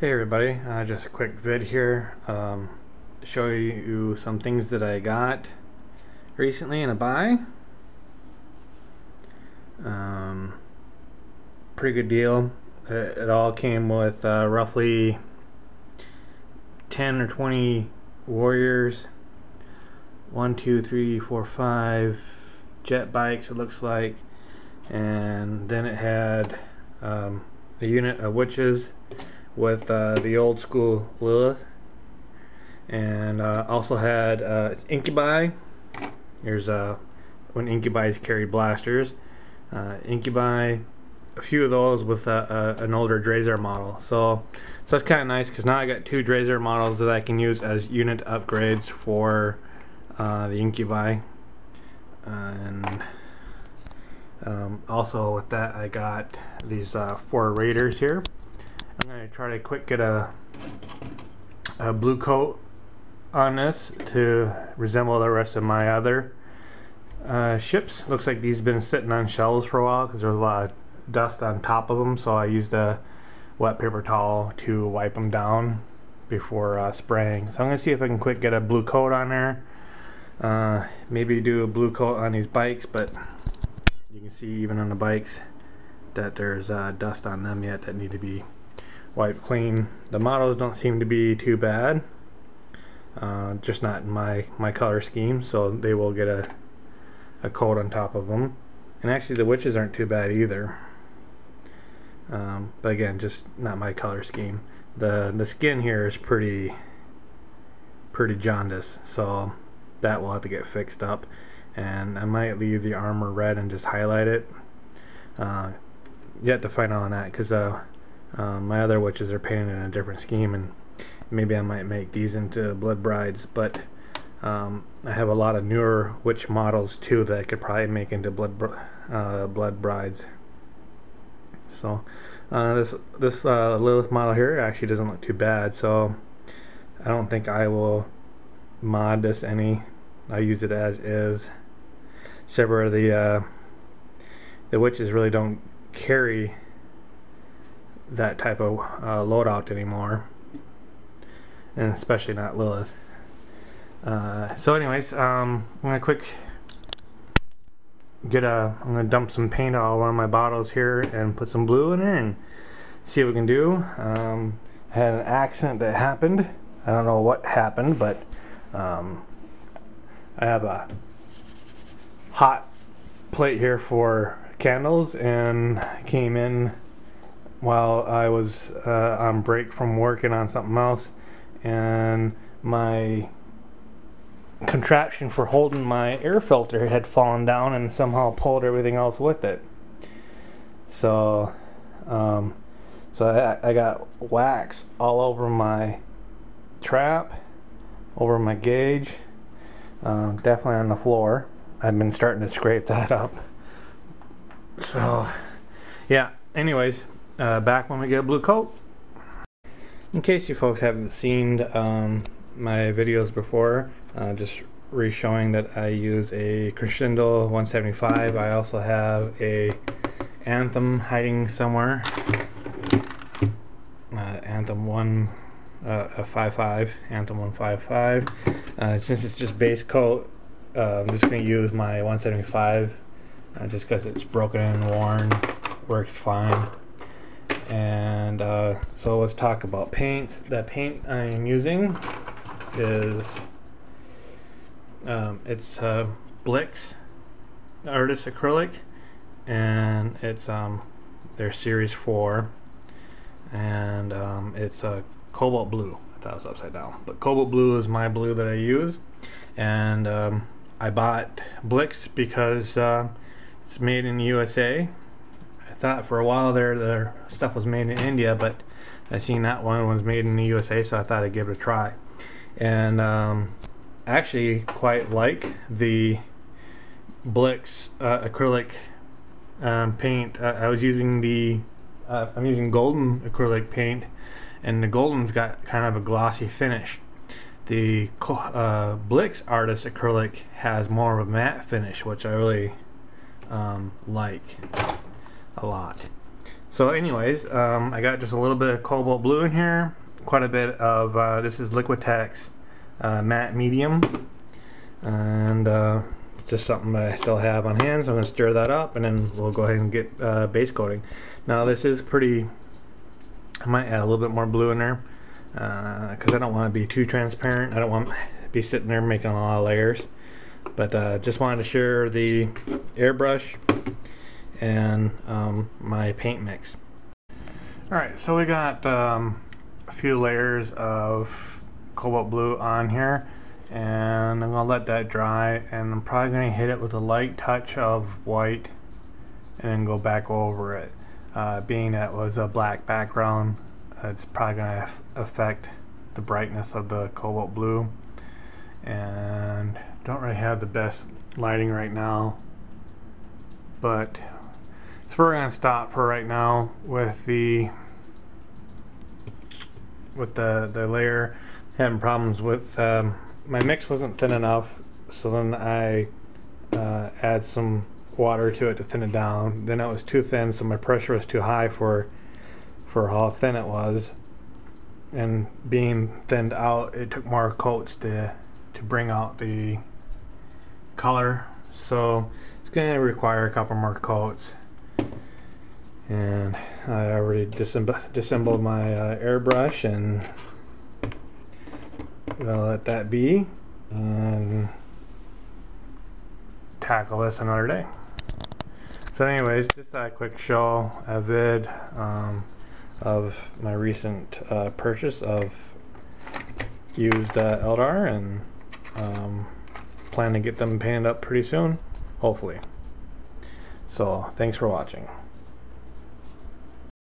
Hey everybody, just a quick vid here, show you some things that I got recently in a buy. Pretty good deal. It all came with roughly 10 or 20 warriors, 1, 2, 3, 4, 5 jet bikes it looks like, and then it had a unit of witches with the old school Lilith, and also had incubi. Here's when incubis carried blasters, incubi, a few of those with an older Drazar model. So that's kind of nice because now I got 2 Drazar models that I can use as unit upgrades for the incubi. And also with that I got these 4 raiders here. I'm going to try to quick get a blue coat on this to resemble the rest of my other ships. Looks like these have been sitting on shelves for a while because there's a lot of dust on top of them, so I used a wet paper towel to wipe them down before spraying. So I'm going to see if I can quick get a blue coat on there. Maybe do a blue coat on these bikes, but you can see even on the bikes that there's dust on them yet that need to be wiped clean. The models don't seem to be too bad, just not in my color scheme, so they will get a coat on top of them. And actually the witches aren't too bad either, but again, just not my color scheme. The skin here is pretty jaundiced, so that will have to get fixed up, and I might leave the armor red and just highlight it. Yet to find out on that, because my other witches are painted in a different scheme, and maybe I might make these into blood brides. But I have a lot of newer witch models too that I could probably make into blood brides. So this Lilith model here actually doesn't look too bad, so I don't think I will mod this any. I use it as is. Several of the witches really don't carry that type of loadout anymore, and especially not Lilith. So anyways, I'm gonna I'm gonna dump some paint on one of my bottles here and put some blue in there and see what we can do. I had an accident that happened. I don't know what happened, but I have a hot plate here for candles, and came in while I was on break from working on something else, and my contraption for holding my air filter had fallen down and somehow pulled everything else with it. So I got wax all over my trap, over my gauge, definitely on the floor. I've been starting to scrape that up. So yeah, anyways, back when we get a blue coat. In case you folks haven't seen my videos before, just re-showing that I use a Crescendo 175. I also have a Anthem hiding somewhere, Anthem 155, Anthem 155. Since it's just base coat, I'm just going to use my 175 just because it's broken and worn, works fine. And so let's talk about paints. The paint I'm using is it's Blicks Artisan acrylic, and it's their series 4, and it's Cobalt Blue. I thought it was upside down, but Cobalt Blue is my blue that I use. And I bought Blicks because it's made in the USA. I thought for a while their stuff was made in India, but I seen that one was made in the USA, so I thought I'd give it a try. And actually quite like the Blicks acrylic paint. I was using I'm using golden acrylic paint, and the golden's got kind of a glossy finish. The Blicks Artisan acrylic has more of a matte finish, which I really like a lot. So anyways, I got just a little bit of Cobalt Blue in here, quite a bit of, this is Liquitex Matt Medium, and it's just something that I still have on hand, so I'm going to stir that up and then we'll go ahead and get base coating. Now this is pretty, I might add a little bit more blue in there, because I don't want to be too transparent. I don't want to be sitting there making a lot of layers, but just wanted to share the airbrush and my paint mix. Alright, so we got a few layers of Cobalt Blue on here, and I'm going to let that dry, and I'm probably going to hit it with a light touch of white and then go back over it. Being that it was a black background, it's probably going to affect the brightness of the Cobalt Blue, and don't really have the best lighting right now, but so we're going to stop for right now with the layer. Having problems with my mix wasn't thin enough, so then I add some water to it to thin it down. Then it was too thin, so my pressure was too high for how thin it was, and being thinned out, it took more coats to bring out the color, so it's going to require a couple more coats. And I already disassembled my airbrush, and I'll let that be and tackle this another day. So anyways, just a quick show, a vid of my recent purchase of used Eldar, and plan to get them painted up pretty soon, hopefully. So thanks for watching.